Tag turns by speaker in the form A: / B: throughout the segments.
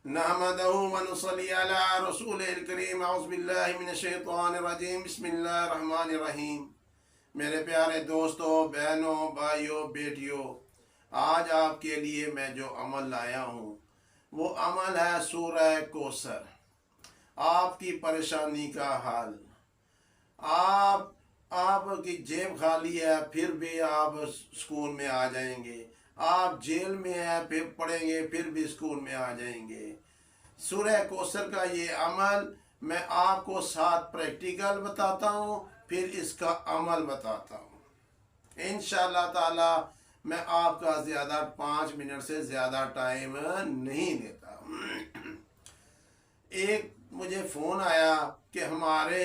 A: نحمدہ و نصلی علی رسول الکریم اعوذ باللہ من الشیطان الرجیم بسم اللہ الرحمن الرحیم۔ میرے پیارے دوستوں، بہنوں، بھائیوں، بیٹیوں، آج آپ کے لیے میں جو عمل لایا ہوں وہ عمل ہے سورہ کوثر، آپ کی پریشانی کا حل۔ آپ کی جیب خالی ہے پھر بھی آپ سکول میں آ جائیں گے، آپ جیل میں ہیں پھر پڑھیں گے پھر بھی سکول میں آ جائیں گے۔ سورہ کوثر کا یہ عمل میں آپ کو 7 پریکٹیکل بتاتا ہوں، پھر اس کا عمل بتاتا ہوں انشاءاللہ تعالی۔ میں آپ کا زیادہ 5 منٹ سے زیادہ ٹائم نہیں لیتا۔ ایک مجھے فون آیا کہ ہمارے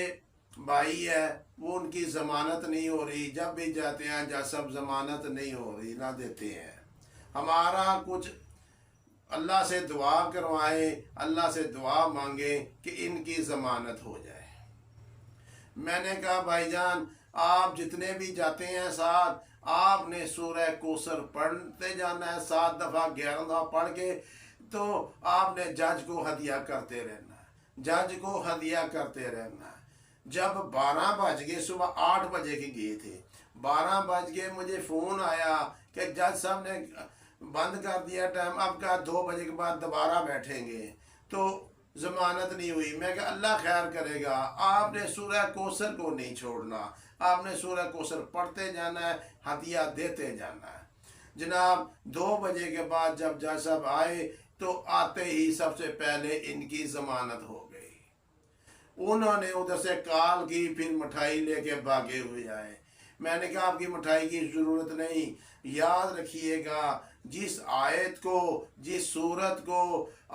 A: بھائی ہے وہ ان کی ضمانت نہیں ہو رہی، جب بھی جاتے ہیں جب سب ضمانت نہیں ہو رہی، نہ دیتے ہیں۔ ہمارا کچھ اللہ سے دعا کروائیں، اللہ سے دعا مانگیں کہ ان کی ضمانت ہو جائے۔ میں نے کہا بھائی جان آپ جتنے بھی جاتے ہیں ساتھ، آپ نے سورہ کوثر پڑھتے جانا ہے 7 دفعہ 11 دفعہ پڑھ کے، تو آپ نے جج کو ہدیہ کرتے رہنا ہے، جج کو ہدیہ کرتے رہنا ہے۔ جب 12 بج گئے، صبح 8 بجے کے گئے تھے، 12 بج گئے مجھے فون آیا کہ جج صاحب نے بند کر دیا ٹائم، اب کا 2 بجے کے بعد دوبارہ بیٹھیں گے تو ضمانت نہیں ہوئی۔ میں کہ اللہ خیر کرے گا، آپ نے سورہ کوثر کو نہیں چھوڑنا، آپ نے سورہ کوثر پڑھتے جانا ہے، ہدیہ دیتے جانا ہے۔ جناب 2 بجے کے بعد جب جج صاحب آئے تو آتے ہی سب سے پہلے ان کی ضمانت ہو گئی۔ انہوں نے ادھر سے کال کی، پھر مٹھائی لے کے بھاگے ہوئے آئے۔ میں نے کہا آپ کی مٹھائی کی ضرورت نہیں، یاد رکھیے گا جس آیت کو، جس سورت کو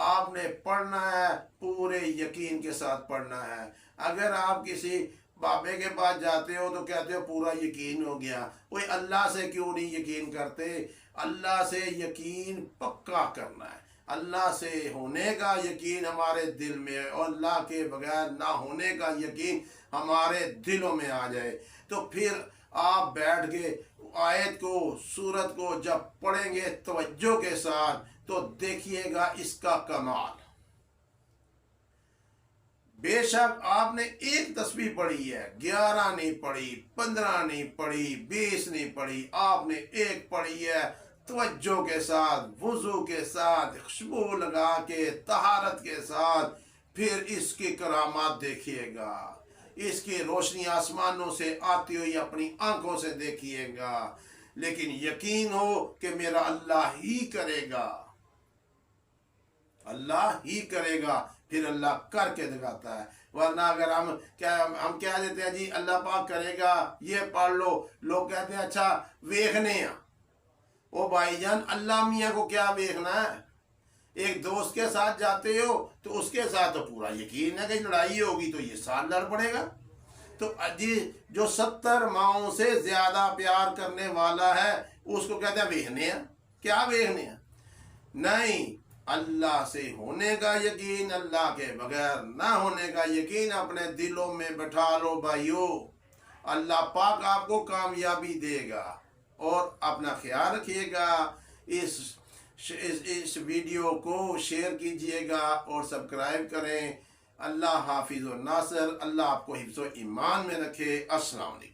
A: آپ نے پڑھنا ہے پورے یقین کے ساتھ پڑھنا ہے۔ اگر آپ کسی بابے کے پاس جاتے ہو تو کہتے ہو پورا یقین ہو گیا، کوئی اللہ سے کیوں نہیں یقین کرتے؟ اللہ سے یقین پکا کرنا ہے، اللہ سے ہونے کا یقین ہمارے دل میں، اور اللہ کے بغیر نہ ہونے کا یقین ہمارے دلوں میں آ جائے تو پھر آپ بیٹھ کے آیت کو، سورت کو جب پڑھیں گے توجہ کے ساتھ تو دیکھیے گا اس کا کمال۔ بے شک آپ نے ایک تسبیح پڑھی ہے، 11 نہیں پڑھی، 15 نہیں پڑھی، 20 نہیں پڑھی، آپ نے ایک پڑھی ہے توجہ کے ساتھ، وضو کے ساتھ، خوشبو لگا کے، طہارت کے ساتھ۔ پھر اس کی کرامات دیکھیے گا، اس کی روشنی آسمانوں سے آتی ہوئی اپنی آنکھوں سے دیکھیے گا، لیکن یقین ہو کہ میرا اللہ ہی کرے گا، اللہ ہی کرے گا، پھر اللہ کر کے دکھاتا ہے۔ ورنہ اگر ہم کہہ دیتے ہیں جی اللہ پاک کرے گا، یہ پڑھ لو، لوگ کہتے ہیں اچھا ویکھنے ہیں۔ او بھائی جان اللہ میاں کو کیا ویکھنا ہے؟ ایک دوست کے ساتھ جاتے ہو تو اس کے ساتھ تو پورا یقین ہے کہ لڑائی ہوگی تو یہ ساتھ لڑ پڑے گا۔ تو جی جو 70 ماؤں سے زیادہ پیار کرنے والا ہے اس کو کہتے ہیں ویکھنے ہیں۔ کیا ویکھنے ہیں؟ نہیں، اللہ سے ہونے کا یقین، اللہ کے بغیر نہ ہونے کا یقین اپنے دلوں میں بٹھا لو بھائیو، اللہ پاک آپ کو کامیابی دے گا۔ اور اپنا خیال رکھیے گا، اس ویڈیو کو شیئر کیجئے گا اور سبسکرائب کریں۔ اللہ حافظ و ناصر، اللہ آپ کو حفظ و ایمان میں رکھے۔ السلام علیکم۔